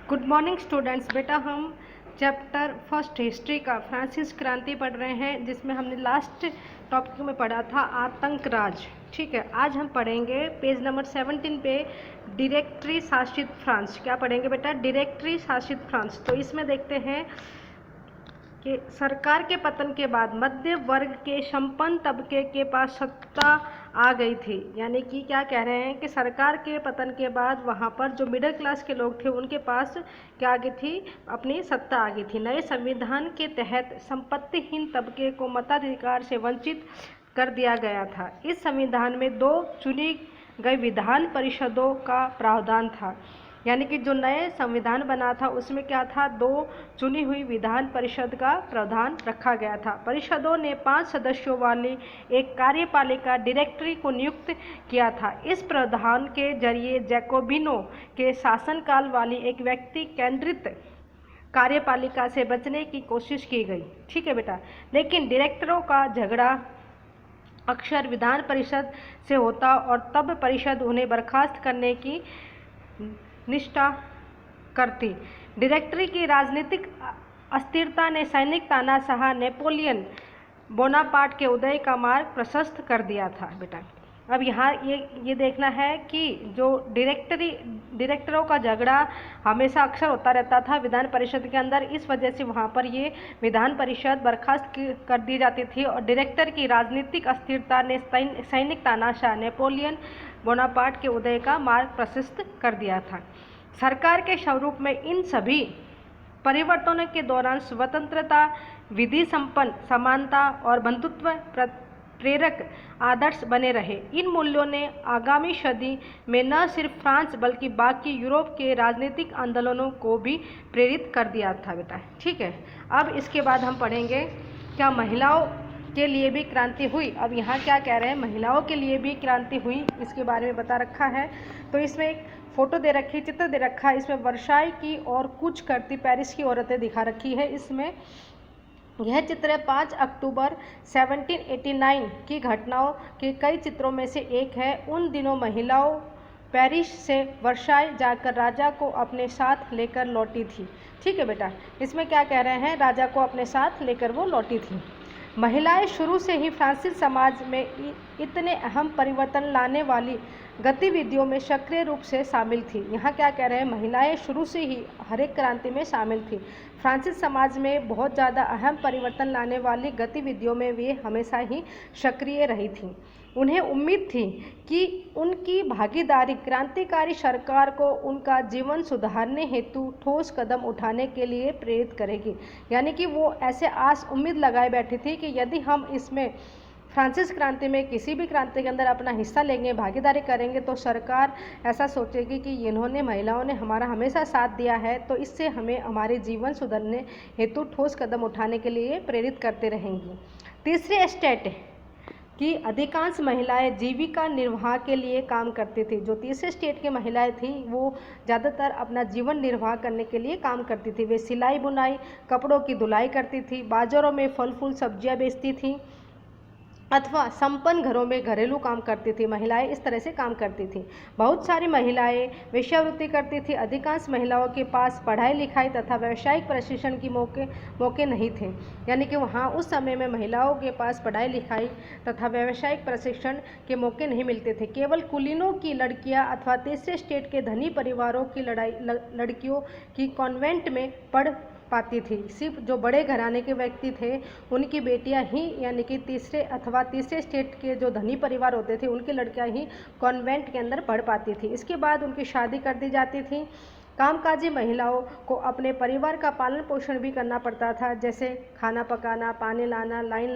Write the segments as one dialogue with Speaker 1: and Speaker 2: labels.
Speaker 1: Good morning students. बेटा हम chapter first history का फ्रांसीसी क्रांति पढ़ रहे हैं, जिसमें हमने लास्ट टॉपिक में पढ़ा था आतंक राज। ठीक है, आज हम पढ़ेंगे पेज नंबर 17 पे डायरेक्टरी शासित फ्रांस। क्या पढ़ेंगे बेटा? डायरेक्टरी शासित फ्रांस। तो इसमें देखते हैं कि सरकार के पतन के बाद मध्य वर्ग के संपन्न तबके के पास सत्ता आ गई थी। यानी कि क्या कह रहे हैं कि सरकार के पतन के बाद वहाँ पर जो मिडिल क्लास के लोग थे उनके पास क्या आ गई थी? अपनी सत्ता आ गई थी। नए संविधान के तहत संपत्तिहीन तबके को मताधिकार से वंचित कर दिया गया था। इस संविधान में 2 चुनी गई विधान परिषदों का प्रावधान था। यानी कि जो नए संविधान बना था उसमें क्या था? 2 चुनी हुई विधान परिषद का प्रावधान रखा गया था। परिषदों ने 5 सदस्यों वाली एक कार्यपालिका डायरेक्टरी को नियुक्त किया था। इस प्रावधान के जरिए जैकोबिनों के शासनकाल वाली एक व्यक्ति केंद्रित कार्यपालिका से बचने की कोशिश की गई। ठीक है बेटा, लेकिन डायरेक्टरों का झगड़ा अक्सर विधान परिषद से होता और तब परिषद उन्हें बर्खास्त करने की निष्ठा करती। डायरेक्टरी की राजनीतिक अस्थिरता ने सैनिक तानाशाह नेपोलियन बोनापार्ट के उदय का मार्ग प्रशस्त कर दिया था। बेटा अब यहाँ ये देखना है कि जो डायरेक्टरों का झगड़ा हमेशा अक्सर होता रहता था विधान परिषद के अंदर। इस वजह से वहाँ पर ये विधान परिषद बर्खास्त कर दी जाती थी और डायरेक्टर की राजनीतिक अस्थिरता ने सैनिक तानाशाह नेपोलियन बोनापार्ट के उदय का मार्ग प्रशस्त कर दिया था। सरकार के स्वरूप में इन सभी परिवर्तनों के दौरान स्वतंत्रता, विधि संपन्न, समानता और बंधुत्व प्रेरक आदर्श बने रहे। इन मूल्यों ने आगामी सदी में न सिर्फ फ्रांस बल्कि बाकी यूरोप के राजनीतिक आंदोलनों को भी प्रेरित कर दिया था। बेटा ठीक है, अब इसके बाद हम पढ़ेंगे क्या महिलाओं के लिए भी क्रांति हुई। अब यहाँ क्या कह रहे हैं? महिलाओं के लिए भी क्रांति हुई, इसके बारे में बता रखा है। तो इसमें एक फोटो दे रखी, चित्र दे रखा है। इसमें वर्साई की और कुछ करती पेरिस की औरतें दिखा रखी है। इसमें यह चित्र 5 अक्टूबर 1789 की घटनाओं के कई चित्रों में से एक है। उन दिनों महिलाओं पेरिस से वर्साई जाकर राजा को अपने साथ लेकर लौटी थी। ठीक है बेटा, इसमें क्या कह रहे हैं? राजा को अपने साथ लेकर वो लौटी थी। महिलाएं शुरू से ही फ्रांसीसी समाज में इतने अहम परिवर्तन लाने वाली गतिविधियों में सक्रिय रूप से शामिल थी। यहाँ क्या कह रहे हैं? महिलाएं शुरू से ही हर एक क्रांति में शामिल थी। फ्रांसीसी समाज में बहुत ज़्यादा अहम परिवर्तन लाने वाली गतिविधियों में वे हमेशा ही सक्रिय रही थीं। उन्हें उम्मीद थी कि उनकी भागीदारी क्रांतिकारी सरकार को उनका जीवन सुधारने हेतु ठोस कदम उठाने के लिए प्रेरित करेगी। यानी कि वो ऐसे आस उम्मीद लगाए बैठी थी कि यदि हम इसमें फ्रांसीसी क्रांति में किसी भी क्रांति के अंदर अपना हिस्सा लेंगे, भागीदारी करेंगे, तो सरकार ऐसा सोचेगी कि इन्होंने महिलाओं ने हमारा हमेशा साथ दिया है, तो इससे हमें हमारे जीवन सुधारने हेतु ठोस कदम उठाने के लिए प्रेरित करते रहेंगी। तीसरे स्टेट कि अधिकांश महिलाएं जीविका निर्वाह के लिए काम करती थी। जो तीसरे स्टेट की महिलाएं थीं वो ज़्यादातर अपना जीवन निर्वाह करने के लिए काम करती थी। वे सिलाई बुनाई, कपड़ों की धुलाई करती थी, बाज़ारों में फल फूल सब्जियां बेचती थीं अथवा संपन्न घरों में घरेलू काम करती थी। महिलाएं इस तरह से काम करती थी। बहुत सारी महिलाएं वेश्यावृत्ति करती थी। अधिकांश महिलाओं के पास पढ़ाई लिखाई तथा व्यावसायिक प्रशिक्षण की मौके नहीं थे। यानी कि वहाँ उस समय में महिलाओं के पास पढ़ाई लिखाई तथा व्यावसायिक प्रशिक्षण के मौके नहीं मिलते थे। केवल कुलीनों की लड़कियाँ अथवा तीसरे स्टेट के धनी परिवारों की लड़कियों की कॉन्वेंट में पढ़ पाती थी। सिर्फ जो बड़े घराने के व्यक्ति थे उनकी बेटियां ही, यानी कि तीसरे स्टेट के जो धनी परिवार होते थे उनकी लड़कियां ही कॉन्वेंट के अंदर पढ़ पाती थी। इसके बाद उनकी शादी कर दी जाती थी। कामकाजी महिलाओं को अपने परिवार का पालन पोषण भी करना पड़ता था, जैसे खाना पकाना, पानी लाना, लाइन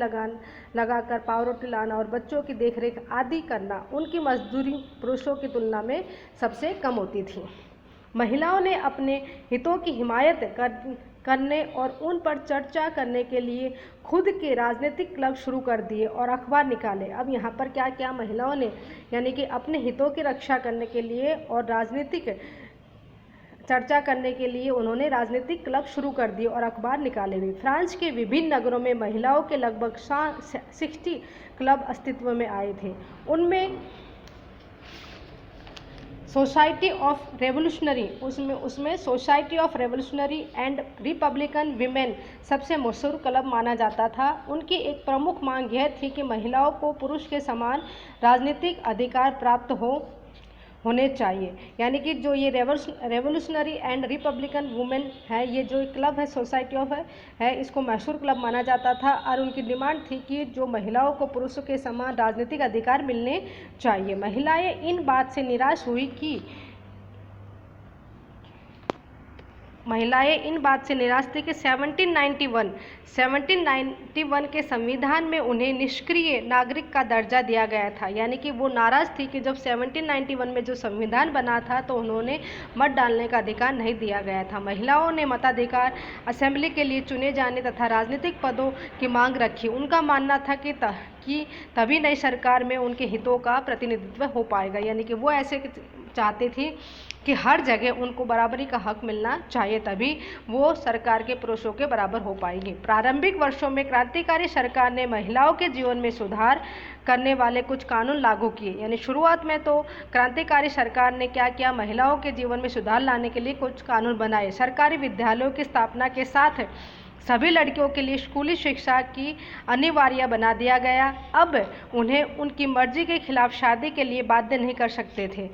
Speaker 1: लगाकर पाव रोटी लाना और बच्चों की देखरेख आदि करना। उनकी मजदूरी पुरुषों की तुलना में सबसे कम होती थी। महिलाओं ने अपने हितों की हिमायत करने और उन पर चर्चा करने के लिए खुद के राजनीतिक क्लब शुरू कर दिए और अखबार निकाले। अब यहाँ पर क्या क्या महिलाओं ने, यानी कि अपने हितों की रक्षा करने के लिए और राजनीतिक चर्चा करने के लिए उन्होंने राजनीतिक क्लब शुरू कर दिए और अखबार निकाले भी। फ्रांस के विभिन्न नगरों में महिलाओं के लगभग 60 क्लब अस्तित्व में आए थे। उनमें सोसाइटी ऑफ रेवोल्यूशनरी, उसमें society of revolutionary and Republican women सबसे मशहूर क्लब माना जाता था। उनकी एक प्रमुख मांग यह थी कि महिलाओं को पुरुष के समान राजनीतिक अधिकार प्राप्त होने चाहिए। यानी कि जो ये रेवोल्यूशनरी एंड रिपब्लिकन वुमेन है, ये जो क्लब है सोसाइटी ऑफ है, इसको मशहूर क्लब माना जाता था और उनकी डिमांड थी कि जो महिलाओं को पुरुषों के समान राजनीतिक अधिकार मिलने चाहिए। महिलाएं इन बात से निराश हुई कि थी कि 1791 के संविधान में उन्हें निष्क्रिय नागरिक का दर्जा दिया गया था। यानी कि वो नाराज़ थी कि जब 1791 में जो संविधान बना था तो उन्होंने मत डालने का अधिकार नहीं दिया गया था। महिलाओं ने मताधिकार, असेंबली के लिए चुने जाने तथा राजनीतिक पदों की मांग रखी। उनका मानना था कि तभी नई सरकार में उनके हितों का प्रतिनिधित्व हो पाएगा। यानी कि वो ऐसे चाहती थी कि हर जगह उनको बराबरी का हक मिलना चाहिए, तभी वो सरकार के पुरुषों के बराबर हो पाएगी। प्रारंभिक वर्षों में क्रांतिकारी सरकार ने महिलाओं के जीवन में सुधार करने वाले कुछ कानून लागू किए। यानी शुरुआत में तो क्रांतिकारी सरकार ने क्या किया, महिलाओं के जीवन में सुधार लाने के लिए कुछ कानून बनाए। सरकारी विद्यालयों की स्थापना के साथ सभी लड़कियों के लिए स्कूली शिक्षा की अनिवार्य बना दिया गया। अब उन्हें उनकी मर्जी के खिलाफ शादी के लिए बाध्य नहीं कर सकते थे।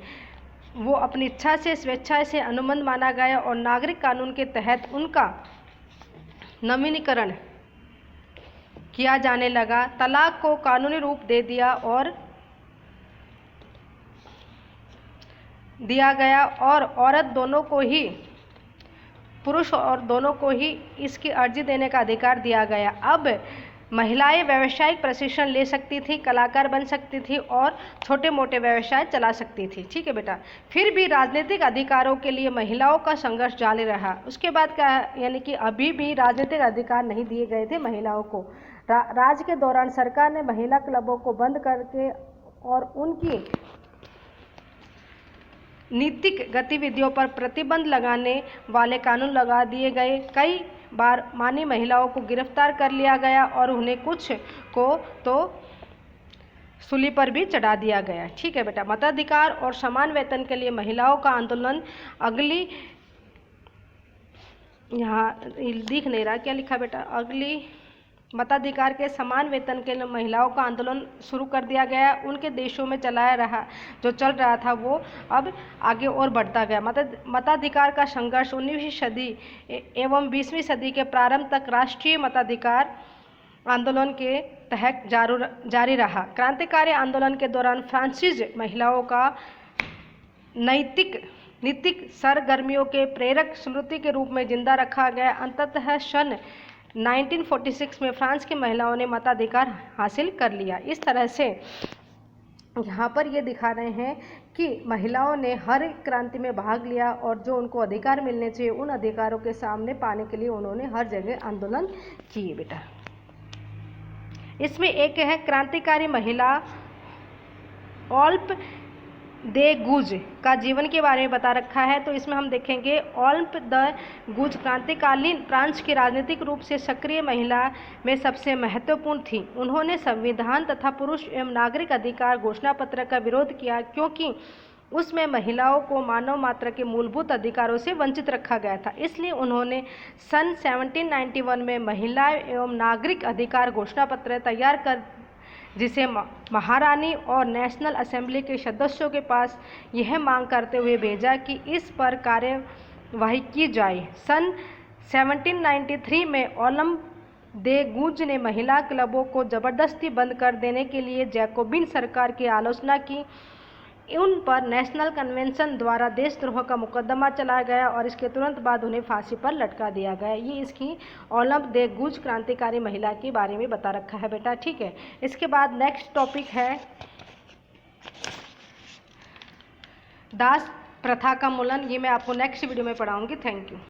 Speaker 1: वो अपनी इच्छा से, स्वेच्छा से अनुबंध माना गया और नागरिक कानून के तहत उनका नवीनीकरण किया जाने लगा। तलाक को कानूनी रूप दे दिया गया और पुरुष और दोनों को ही इसकी अर्जी देने का अधिकार दिया गया। अब महिलाएं व्यावसायिक प्रशिक्षण ले सकती थी, कलाकार बन सकती थी और छोटे मोटे व्यवसाय चला सकती थी। ठीक है बेटा। फिर भी राजनीतिक अधिकारों के लिए महिलाओं का संघर्ष जारी रहा। उसके बाद क्या, यानी कि अभी भी राजनीतिक अधिकार नहीं दिए गए थे महिलाओं को। राज के दौरान सरकार ने महिला क्लबों को बंद करके और उनकी नीतिक गतिविधियों पर प्रतिबंध लगाने वाले कानून लगा दिए गए। कई बार मानी महिलाओं को गिरफ्तार कर लिया गया और उन्हें कुछ को तो सूली पर भी चढ़ा दिया गया। ठीक है बेटा। मताधिकार और समान वेतन के लिए महिलाओं का आंदोलन यहाँ दिख नहीं रहा, क्या लिखा बेटा, मताधिकार के समान वेतन के लिए महिलाओं का आंदोलन शुरू कर दिया गया। उनके देशों में चल रहा था वो अब आगे और बढ़ता गया। मताधिकार का संघर्ष 19वीं सदी एवं 20वीं सदी के प्रारंभ तक राष्ट्रीय मताधिकार आंदोलन के तहत जारी रहा। क्रांतिकारी आंदोलन के दौरान फ्रांसीसी महिलाओं का नैतिक सरगर्मियों के प्रेरक स्मृति के रूप में जिंदा रखा गया। अंततः सन 1946 में फ्रांस की महिलाओं ने मताधिकार हासिल कर लिया। इस तरह से यहाँ पर ये दिखा रहे हैं कि महिलाओं ने हर क्रांति में भाग लिया और जो उनको अधिकार मिलने चाहिए उन अधिकारों के सामने पाने के लिए उन्होंने हर जगह आंदोलन किए बेटा। इसमें एक है क्रांतिकारी महिला ओल्प दे गुज का जीवन के बारे में बता रखा है। तो इसमें हम देखेंगे ओल्प द गुज क्रांतिकालीन फ्रांस की राजनीतिक रूप से सक्रिय महिला में सबसे महत्वपूर्ण थी। उन्होंने संविधान तथा पुरुष एवं नागरिक अधिकार घोषणा पत्र का विरोध किया क्योंकि उसमें महिलाओं को मानव मात्र के मूलभूत अधिकारों से वंचित रखा गया था। इसलिए उन्होंने सन 1791 में महिला एवं नागरिक अधिकार घोषणा पत्र तैयार कर जिसे महारानी और नेशनल असेंबली के सदस्यों के पास यह मांग करते हुए भेजा कि इस पर कार्यवाही की जाए। सन 1793 में ओल्प दे गुज ने महिला क्लबों को जबरदस्ती बंद कर देने के लिए जैकोबिन सरकार की आलोचना की। उन पर नेशनल कन्वेंशन द्वारा देशद्रोह का मुकदमा चलाया गया और इसके तुरंत बाद उन्हें फांसी पर लटका दिया गया। ये इसकी ओल्प दे गुज क्रांतिकारी महिला के बारे में बता रखा है बेटा। ठीक है। इसके बाद नेक्स्ट टॉपिक है दास प्रथा का उन्मूलन। ये मैं आपको नेक्स्ट वीडियो में पढ़ाऊंगी। Thank you.